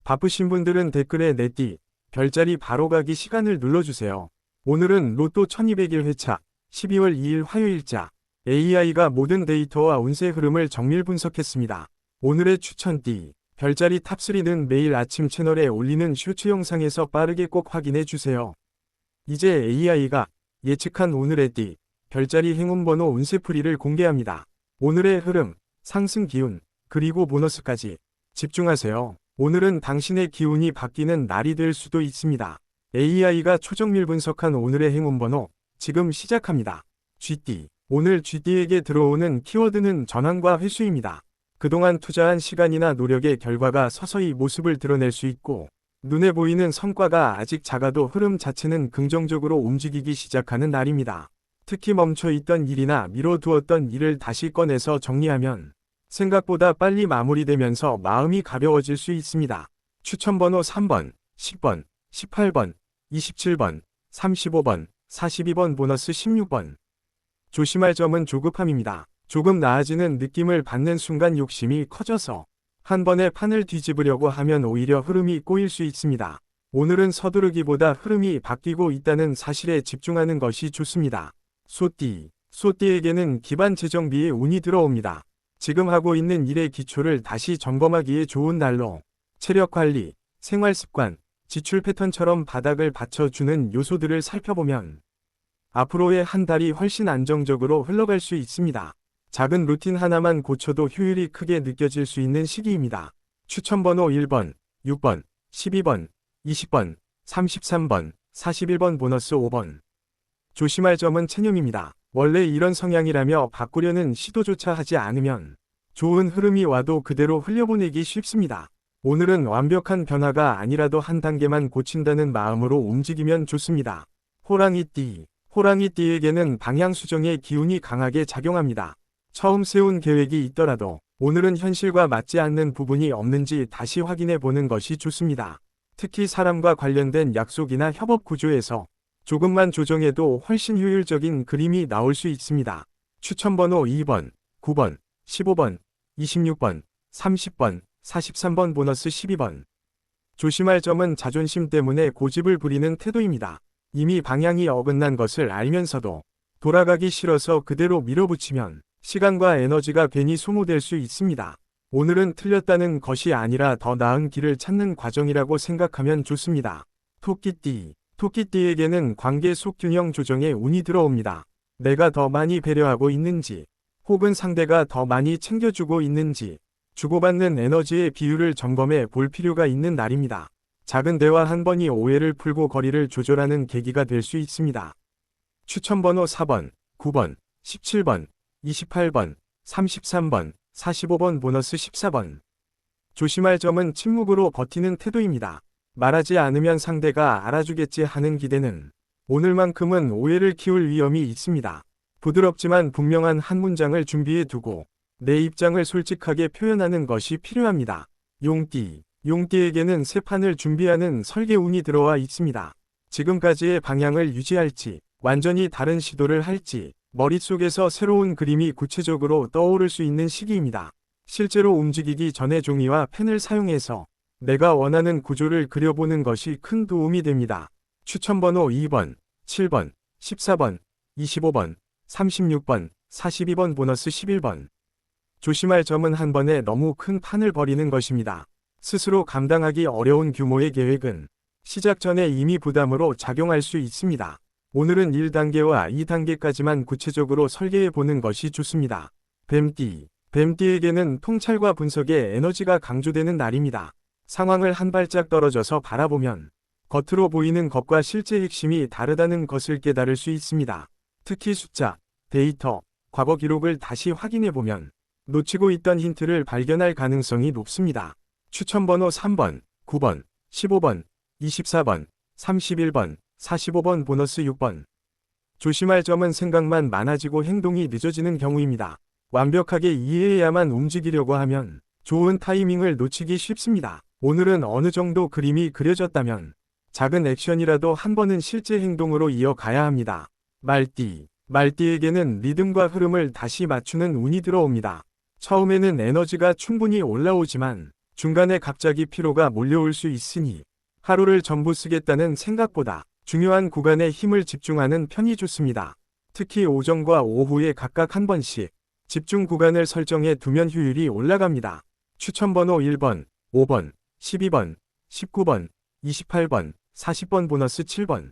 바쁘신 분들은 댓글에 내띠, 별자리 바로 가기 시간을 눌러주세요. 오늘은 로또 1200일 회차 12월 2일 화요일자 AI가 모든 데이터와 운세 흐름을 정밀 분석했습니다. 오늘의 추천띠, 별자리 탑3는 매일 아침 채널에 올리는 쇼츠 영상에서 빠르게 꼭 확인해 주세요. 이제 AI가 예측한 오늘의 띠, 별자리 행운번호 운세풀이를 공개합니다. 오늘의 흐름, 상승 기운, 그리고 보너스까지 집중하세요. 오늘은 당신의 기운이 바뀌는 날이 될 수도 있습니다. AI가 초정밀 분석한 오늘의 행운번호, 지금 시작합니다. 쥐띠, 오늘 쥐띠에게 들어오는 키워드는 전환과 회수입니다. 그동안 투자한 시간이나 노력의 결과가 서서히 모습을 드러낼 수 있고, 눈에 보이는 성과가 아직 작아도 흐름 자체는 긍정적으로 움직이기 시작하는 날입니다. 특히 멈춰있던 일이나 미뤄두었던 일을 다시 꺼내서 정리하면 생각보다 빨리 마무리되면서 마음이 가벼워질 수 있습니다. 추천번호 3번, 10번, 18번, 27번, 35번, 42번 보너스 16번. 조심할 점은 조급함입니다. 조금 나아지는 느낌을 받는 순간 욕심이 커져서 한 번에 판을 뒤집으려고 하면 오히려 흐름이 꼬일 수 있습니다. 오늘은 서두르기보다 흐름이 바뀌고 있다는 사실에 집중하는 것이 좋습니다. 소띠, 소띠에게는 기반 재정비에 운이 들어옵니다. 지금 하고 있는 일의 기초를 다시 점검하기에 좋은 날로 체력 관리, 생활 습관, 지출 패턴처럼 바닥을 받쳐주는 요소들을 살펴보면 앞으로의 한 달이 훨씬 안정적으로 흘러갈 수 있습니다. 작은 루틴 하나만 고쳐도 효율이 크게 느껴질 수 있는 시기입니다. 추천번호 1번, 6번, 12번, 20번, 33번, 41번 보너스 5번. 조심할 점은 체념입니다. 원래 이런 성향이라며 바꾸려는 시도조차 하지 않으면 좋은 흐름이 와도 그대로 흘려보내기 쉽습니다. 오늘은 완벽한 변화가 아니라도 한 단계만 고친다는 마음으로 움직이면 좋습니다. 호랑이띠, 호랑이띠에게는 방향 수정의 기운이 강하게 작용합니다. 처음 세운 계획이 있더라도 오늘은 현실과 맞지 않는 부분이 없는지 다시 확인해 보는 것이 좋습니다. 특히 사람과 관련된 약속이나 협업 구조에서 조금만 조정해도 훨씬 효율적인 그림이 나올 수 있습니다. 추천번호 2번, 9번, 15번, 26번, 30번, 43번 보너스 12번. 조심할 점은 자존심 때문에 고집을 부리는 태도입니다. 이미 방향이 어긋난 것을 알면서도 돌아가기 싫어서 그대로 밀어붙이면 시간과 에너지가 괜히 소모될 수 있습니다. 오늘은 틀렸다는 것이 아니라 더 나은 길을 찾는 과정이라고 생각하면 좋습니다. 토끼띠, 토끼띠에게는 관계 속 균형 조정에 운이 들어옵니다. 내가 더 많이 배려하고 있는지, 혹은 상대가 더 많이 챙겨주고 있는지, 주고받는 에너지의 비율을 점검해 볼 필요가 있는 날입니다. 작은 대화 한 번이 오해를 풀고 거리를 조절하는 계기가 될 수 있습니다. 추천번호 4번, 9번, 17번, 28번, 33번, 45번 보너스 14번. 조심할 점은 침묵으로 버티는 태도입니다. 말하지 않으면 상대가 알아주겠지 하는 기대는 오늘만큼은 오해를 키울 위험이 있습니다. 부드럽지만 분명한 한 문장을 준비해 두고 내 입장을 솔직하게 표현하는 것이 필요합니다. 용띠, 용띠에게는 새 판을 준비하는 설계운이 들어와 있습니다. 지금까지의 방향을 유지할지, 완전히 다른 시도를 할지, 머릿속에서 새로운 그림이 구체적으로 떠오를 수 있는 시기입니다. 실제로 움직이기 전에 종이와 펜을 사용해서 내가 원하는 구조를 그려보는 것이 큰 도움이 됩니다. 추천번호 2번, 7번, 14번, 25번, 36번, 42번 보너스 11번. 조심할 점은 한 번에 너무 큰 판을 벌이는 것입니다. 스스로 감당하기 어려운 규모의 계획은 시작 전에 이미 부담으로 작용할 수 있습니다. 오늘은 1단계와 2단계까지만 구체적으로 설계해 보는 것이 좋습니다. 뱀띠, 뱀띠에게는 통찰과 분석의 에너지가 강조되는 날입니다. 상황을 한 발짝 떨어져서 바라보면 겉으로 보이는 것과 실제 핵심이 다르다는 것을 깨달을 수 있습니다. 특히 숫자, 데이터, 과거 기록을 다시 확인해 보면 놓치고 있던 힌트를 발견할 가능성이 높습니다. 추천번호 3번, 9번, 15번, 24번, 31번, 45번 보너스 6번. 조심할 점은 생각만 많아지고 행동이 늦어지는 경우입니다. 완벽하게 이해해야만 움직이려고 하면 좋은 타이밍을 놓치기 쉽습니다. 오늘은 어느 정도 그림이 그려졌다면 작은 액션이라도 한 번은 실제 행동으로 이어가야 합니다. 말띠, 말띠에게는 리듬과 흐름을 다시 맞추는 운이 들어옵니다. 처음에는 에너지가 충분히 올라오지만 중간에 갑자기 피로가 몰려올 수 있으니 하루를 전부 쓰겠다는 생각보다 중요한 구간에 힘을 집중하는 편이 좋습니다. 특히 오전과 오후에 각각 한 번씩 집중 구간을 설정해 두면 효율이 올라갑니다. 추천번호 1번, 5번, 12번, 19번, 28번, 40번 보너스 7번.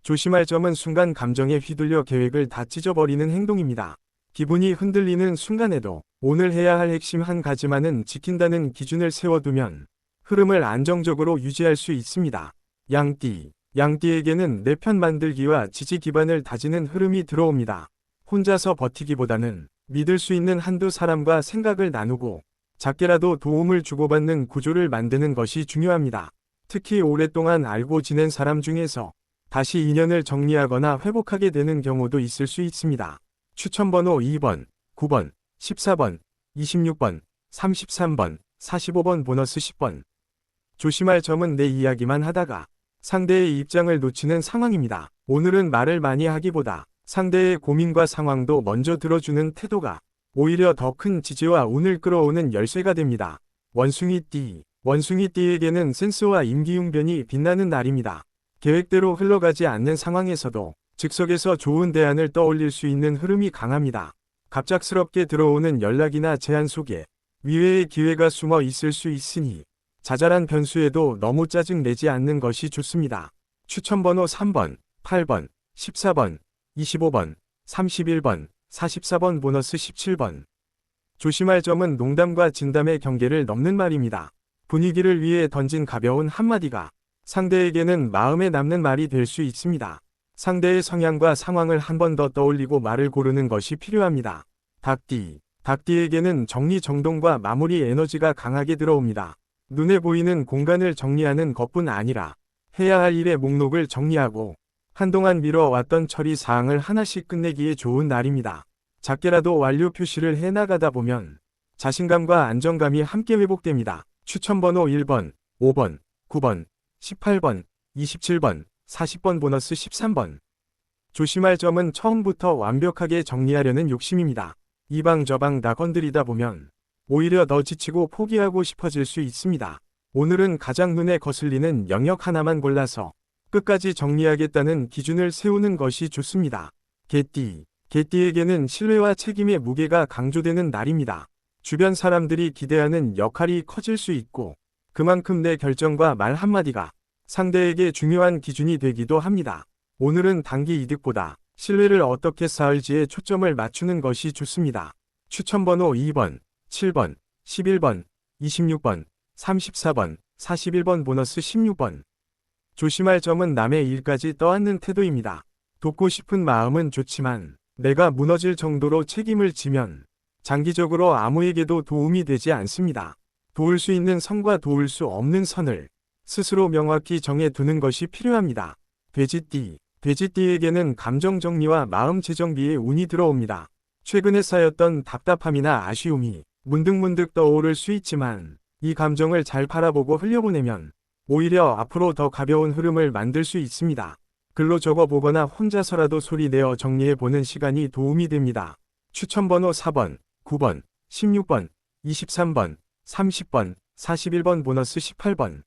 조심할 점은 순간 감정에 휘둘려 계획을 다 찢어버리는 행동입니다. 기분이 흔들리는 순간에도 오늘 해야 할 핵심 한 가지만은 지킨다는 기준을 세워두면 흐름을 안정적으로 유지할 수 있습니다. 양띠. 양띠에게는 내 편 만들기와 지지 기반을 다지는 흐름이 들어옵니다. 혼자서 버티기보다는 믿을 수 있는 한두 사람과 생각을 나누고 작게라도 도움을 주고받는 구조를 만드는 것이 중요합니다. 특히 오랫동안 알고 지낸 사람 중에서 다시 인연을 정리하거나 회복하게 되는 경우도 있을 수 있습니다. 추천번호 2번, 9번, 14번, 26번, 33번, 45번 보너스 10번. 조심할 점은 내 이야기만 하다가 상대의 입장을 놓치는 상황입니다. 오늘은 말을 많이 하기보다 상대의 고민과 상황도 먼저 들어주는 태도가 오히려 더 큰 지지와 운을 끌어오는 열쇠가 됩니다. 원숭이띠. 원숭이띠에게는 센스와 임기응변이 빛나는 날입니다. 계획대로 흘러가지 않는 상황에서도 즉석에서 좋은 대안을 떠올릴 수 있는 흐름이 강합니다. 갑작스럽게 들어오는 연락이나 제안 속에 위외의 기회가 숨어 있을 수 있으니 자잘한 변수에도 너무 짜증 내지 않는 것이 좋습니다. 추천번호 3번, 8번, 14번, 25번, 31번, 44번 보너스 17번. 조심할 점은 농담과 진담의 경계를 넘는 말입니다. 분위기를 위해 던진 가벼운 한마디가 상대에게는 마음에 남는 말이 될 수 있습니다. 상대의 성향과 상황을 한 번 더 떠올리고 말을 고르는 것이 필요합니다. 닭띠. 닭띠에게는 정리정돈과 마무리 에너지가 강하게 들어옵니다. 눈에 보이는 공간을 정리하는 것뿐 아니라 해야 할 일의 목록을 정리하고 한동안 미뤄왔던 처리 사항을 하나씩 끝내기에 좋은 날입니다. 작게라도 완료 표시를 해나가다 보면 자신감과 안정감이 함께 회복됩니다. 추천번호 1번, 5번, 9번, 18번, 27번, 40번 보너스 13번. 조심할 점은 처음부터 완벽하게 정리하려는 욕심입니다. 이방저방 다 건드리다 보면 오히려 더 지치고 포기하고 싶어질 수 있습니다. 오늘은 가장 눈에 거슬리는 영역 하나만 골라서 끝까지 정리하겠다는 기준을 세우는 것이 좋습니다. 개띠. 개띠에게는 신뢰와 책임의 무게가 강조되는 날입니다. 주변 사람들이 기대하는 역할이 커질 수 있고 그만큼 내 결정과 말 한마디가 상대에게 중요한 기준이 되기도 합니다. 오늘은 단기 이득보다 신뢰를 어떻게 쌓을지에 초점을 맞추는 것이 좋습니다. 추천번호 2번, 7번, 11번, 26번, 34번, 41번 보너스 16번. 조심할 점은 남의 일까지 떠안는 태도입니다. 돕고 싶은 마음은 좋지만 내가 무너질 정도로 책임을 지면 장기적으로 아무에게도 도움이 되지 않습니다. 도울 수 있는 선과 도울 수 없는 선을 스스로 명확히 정해 두는 것이 필요합니다. 돼지띠. 돼지띠에게는 감정 정리와 마음 재정비에 운이 들어옵니다. 최근에 쌓였던 답답함이나 아쉬움이 문득문득 떠오를 수 있지만 이 감정을 잘 바라보고 흘려보내면 오히려 앞으로 더 가벼운 흐름을 만들 수 있습니다. 글로 적어보거나 혼자서라도 소리내어 정리해보는 시간이 도움이 됩니다. 추천번호 4번, 9번, 16번, 23번, 30번, 41번 보너스 18번.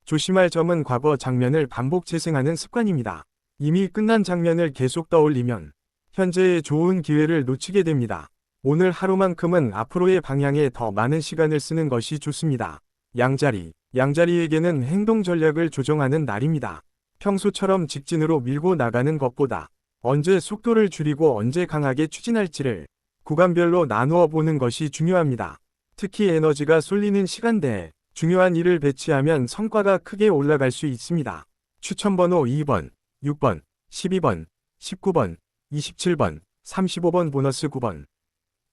조심할 점은 과거 장면을 반복 재생하는 습관입니다. 이미 끝난 장면을 계속 떠올리면 현재의 좋은 기회를 놓치게 됩니다. 오늘 하루만큼은 앞으로의 방향에 더 많은 시간을 쓰는 것이 좋습니다. 양자리. 양자리에게는 행동 전략을 조정하는 날입니다. 평소처럼 직진으로 밀고 나가는 것보다 언제 속도를 줄이고 언제 강하게 추진할지를 구간별로 나누어 보는 것이 중요합니다. 특히 에너지가 쏠리는 시간대에 중요한 일을 배치하면 성과가 크게 올라갈 수 있습니다. 추천번호 2번, 6번, 12번, 19번, 27번, 35번 보너스 9번.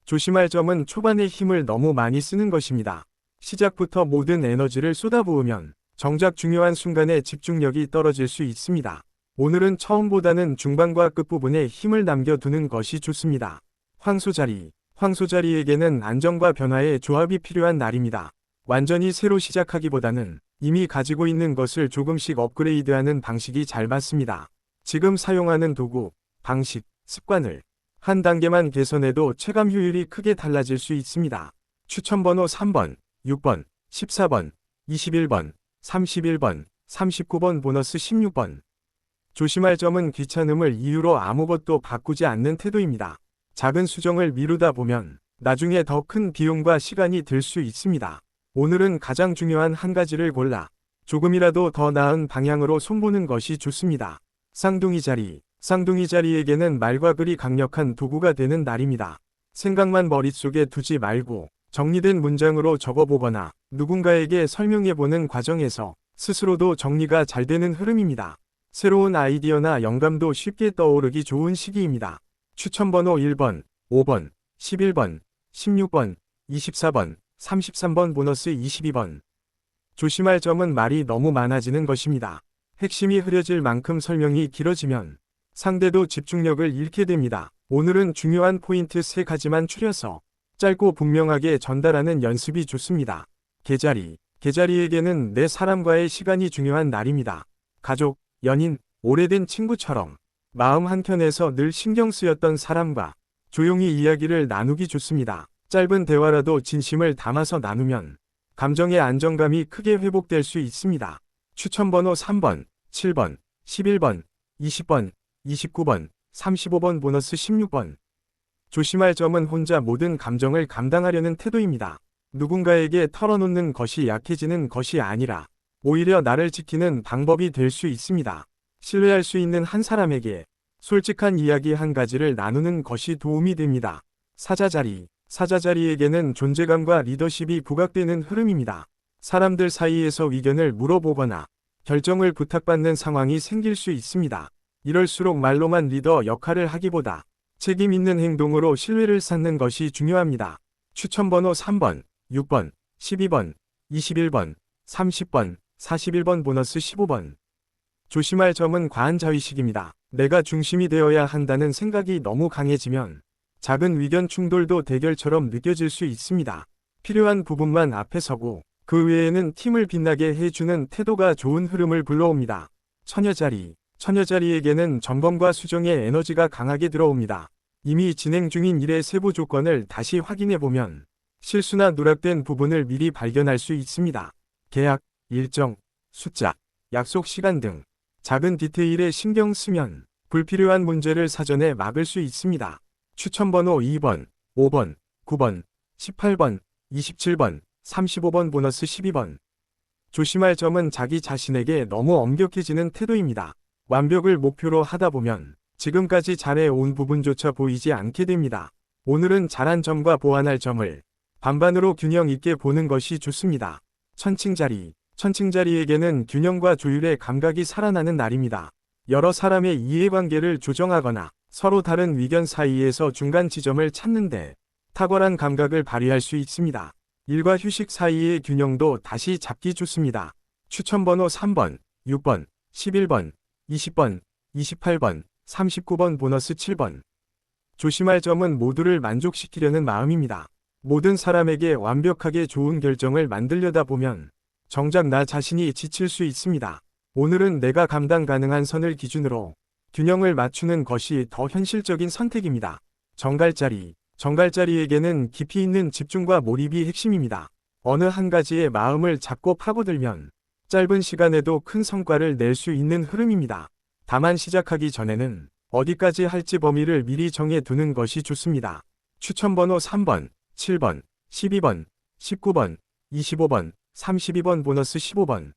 조심할 점은 초반에 힘을 너무 많이 쓰는 것입니다. 시작부터 모든 에너지를 쏟아부으면 정작 중요한 순간에 집중력이 떨어질 수 있습니다. 오늘은 처음보다는 중반과 끝부분에 힘을 남겨두는 것이 좋습니다. 황소자리. 황소자리에게는 안정과 변화의 조합이 필요한 날입니다. 완전히 새로 시작하기보다는 이미 가지고 있는 것을 조금씩 업그레이드하는 방식이 잘 맞습니다. 지금 사용하는 도구, 방식, 습관을 한 단계만 개선해도 체감 효율이 크게 달라질 수 있습니다. 추천번호 3번, 6번, 14번, 21번, 31번, 39번 보너스 16번. 조심할 점은 귀찮음을 이유로 아무것도 바꾸지 않는 태도입니다. 작은 수정을 미루다 보면 나중에 더 큰 비용과 시간이 들 수 있습니다. 오늘은 가장 중요한 한 가지를 골라 조금이라도 더 나은 방향으로 손보는 것이 좋습니다. 쌍둥이 자리. 쌍둥이 자리에게는 말과 글이 강력한 도구가 되는 날입니다. 생각만 머릿속에 두지 말고 정리된 문장으로 적어보거나 누군가에게 설명해보는 과정에서 스스로도 정리가 잘 되는 흐름입니다. 새로운 아이디어나 영감도 쉽게 떠오르기 좋은 시기입니다. 추천번호 1번, 5번, 11번, 16번, 24번, 33번 보너스 22번. 조심할 점은 말이 너무 많아지는 것입니다. 핵심이 흐려질 만큼 설명이 길어지면 상대도 집중력을 잃게 됩니다. 오늘은 중요한 포인트 3가지만 추려서 짧고 분명하게 전달하는 연습이 좋습니다. 계자리. 계자리에게는 내 사람과의 시간이 중요한 날입니다. 가족, 연인, 오래된 친구처럼 마음 한켠에서 늘 신경 쓰였던 사람과 조용히 이야기를 나누기 좋습니다. 짧은 대화라도 진심을 담아서 나누면 감정의 안정감이 크게 회복될 수 있습니다. 추천번호 3번, 7번, 11번, 20번, 29번, 35번 보너스 16번. 조심할 점은 혼자 모든 감정을 감당하려는 태도입니다. 누군가에게 털어놓는 것이 약해지는 것이 아니라 오히려 나를 지키는 방법이 될 수 있습니다. 신뢰할 수 있는 한 사람에게 솔직한 이야기 한 가지를 나누는 것이 도움이 됩니다. 사자자리. 사자자리에게는 존재감과 리더십이 부각되는 흐름입니다. 사람들 사이에서 의견을 물어보거나 결정을 부탁받는 상황이 생길 수 있습니다. 이럴수록 말로만 리더 역할을 하기보다 책임 있는 행동으로 신뢰를 쌓는 것이 중요합니다. 추천번호 3번, 6번, 12번, 21번, 30번, 41번 보너스 15번. 조심할 점은 과한 자의식입니다. 내가 중심이 되어야 한다는 생각이 너무 강해지면 작은 의견 충돌도 대결처럼 느껴질 수 있습니다. 필요한 부분만 앞에 서고 그 외에는 팀을 빛나게 해주는 태도가 좋은 흐름을 불러옵니다. 처녀자리. 처녀자리에게는 점검과 수정의 에너지가 강하게 들어옵니다. 이미 진행 중인 일의 세부 조건을 다시 확인해보면 실수나 누락된 부분을 미리 발견할 수 있습니다. 계약, 일정, 숫자, 약속 시간 등 작은 디테일에 신경 쓰면 불필요한 문제를 사전에 막을 수 있습니다. 추천번호 2번, 5번, 9번, 18번, 27번, 35번 보너스 12번. 조심할 점은 자기 자신에게 너무 엄격해지는 태도입니다. 완벽을 목표로 하다 보면 지금까지 잘해온 부분조차 보이지 않게 됩니다. 오늘은 잘한 점과 보완할 점을 반반으로 균형 있게 보는 것이 좋습니다. 천칭자리. 천칭자리에게는 균형과 조율의 감각이 살아나는 날입니다. 여러 사람의 이해관계를 조정하거나 서로 다른 의견 사이에서 중간 지점을 찾는데 탁월한 감각을 발휘할 수 있습니다. 일과 휴식 사이의 균형도 다시 잡기 좋습니다. 추천번호 3번, 6번, 11번, 20번, 28번, 39번 보너스 7번. 조심할 점은 모두를 만족시키려는 마음입니다. 모든 사람에게 완벽하게 좋은 결정을 만들려다 보면 정작 나 자신이 지칠 수 있습니다. 오늘은 내가 감당 가능한 선을 기준으로 균형을 맞추는 것이 더 현실적인 선택입니다. 정갈자리. 정갈자리에게는 깊이 있는 집중과 몰입이 핵심입니다. 어느 한 가지에 마음을 잡고 파고들면 짧은 시간에도 큰 성과를 낼 수 있는 흐름입니다. 다만 시작하기 전에는 어디까지 할지 범위를 미리 정해 두는 것이 좋습니다. 추천번호 3번, 7번, 12번, 19번, 25번, 32번 보너스 15번.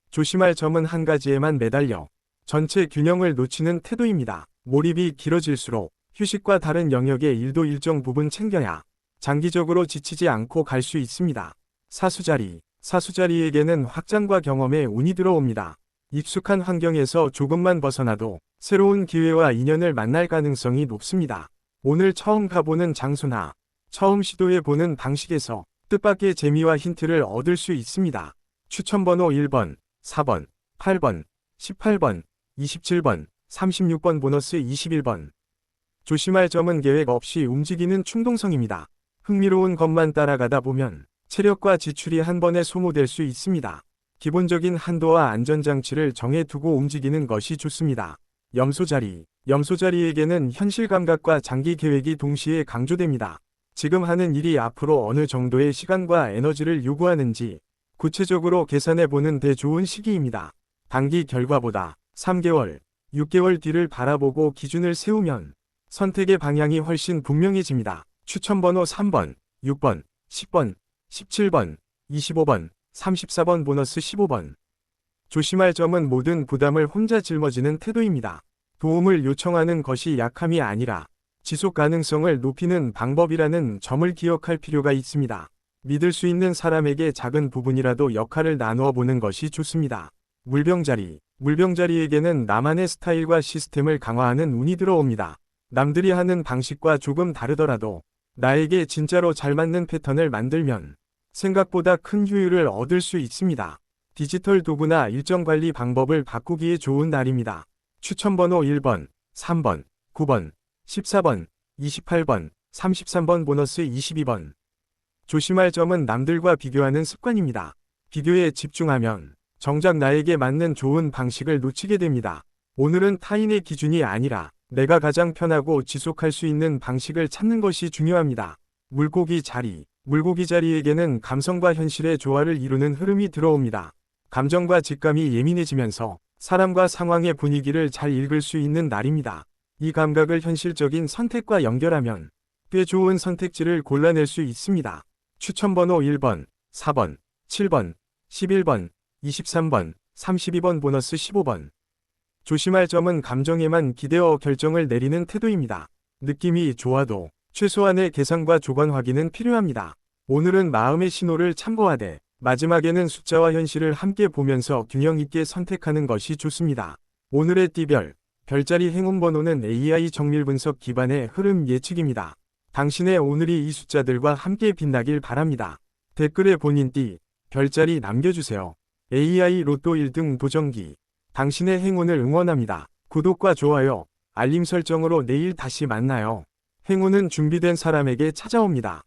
조심할 점은 한 가지에만 매달려 전체 균형을 놓치는 태도입니다. 몰입이 길어질수록 휴식과 다른 영역의 일도 일정 부분 챙겨야 장기적으로 지치지 않고 갈 수 있습니다. 사수자리. 사수자리에게는 확장과 경험에 운이 들어옵니다. 익숙한 환경에서 조금만 벗어나도 새로운 기회와 인연을 만날 가능성이 높습니다. 오늘 처음 가보는 장소나 처음 시도해보는 방식에서 뜻밖의 재미와 힌트를 얻을 수 있습니다. 추천번호 1번, 4번, 8번, 18번, 27번, 36번 보너스 21번. 조심할 점은 계획 없이 움직이는 충동성입니다. 흥미로운 것만 따라가다 보면 체력과 지출이 한 번에 소모될 수 있습니다. 기본적인 한도와 안전장치를 정해두고 움직이는 것이 좋습니다. 염소자리. 염소자리에게는 현실 감각과 장기 계획이 동시에 강조됩니다. 지금 하는 일이 앞으로 어느 정도의 시간과 에너지를 요구하는지 구체적으로 계산해 보는 데 좋은 시기입니다. 단기 결과보다 3개월, 6개월 뒤를 바라보고 기준을 세우면 선택의 방향이 훨씬 분명해집니다. 추천번호 3번, 6번, 10번, 17번, 25번, 34번 보너스 15번. 조심할 점은 모든 부담을 혼자 짊어지는 태도입니다. 도움을 요청하는 것이 약함이 아니라 지속 가능성을 높이는 방법이라는 점을 기억할 필요가 있습니다. 믿을 수 있는 사람에게 작은 부분이라도 역할을 나누어 보는 것이 좋습니다. 물병자리에게는 나만의 스타일과 시스템을 강화하는 운이 들어옵니다. 남들이 하는 방식과 조금 다르더라도 나에게 진짜로 잘 맞는 패턴을 만들면 생각보다 큰 효율을 얻을 수 있습니다. 디지털 도구나 일정 관리 방법을 바꾸기에 좋은 날입니다. 추천번호 1번, 3번, 9번, 14번, 28번, 33번 보너스 22번. 조심할 점은 남들과 비교하는 습관입니다. 비교에 집중하면 정작 나에게 맞는 좋은 방식을 놓치게 됩니다. 오늘은 타인의 기준이 아니라 내가 가장 편하고 지속할 수 있는 방식을 찾는 것이 중요합니다. 물고기 자리에게는 감성과 현실의 조화를 이루는 흐름이 들어옵니다. 감정과 직감이 예민해지면서 사람과 상황의 분위기를 잘 읽을 수 있는 날입니다. 이 감각을 현실적인 선택과 연결하면 꽤 좋은 선택지를 골라낼 수 있습니다. 추천번호 1번, 4번, 7번, 11번, 23번, 32번 보너스 15번. 조심할 점은 감정에만 기대어 결정을 내리는 태도입니다. 느낌이 좋아도 최소한의 계산과 조건 확인은 필요합니다. 오늘은 마음의 신호를 참고하되 마지막에는 숫자와 현실을 함께 보면서 균형 있게 선택하는 것이 좋습니다. 오늘의 띠별, 별자리 행운 번호는 AI 정밀 분석 기반의 흐름 예측입니다. 당신의 오늘이 이 숫자들과 함께 빛나길 바랍니다. 댓글에 본인 띠, 별자리 남겨주세요. AI 로또 1등 도전기. 당신의 행운을 응원합니다. 구독과 좋아요, 알림 설정으로 내일 다시 만나요. 행운은 준비된 사람에게 찾아옵니다.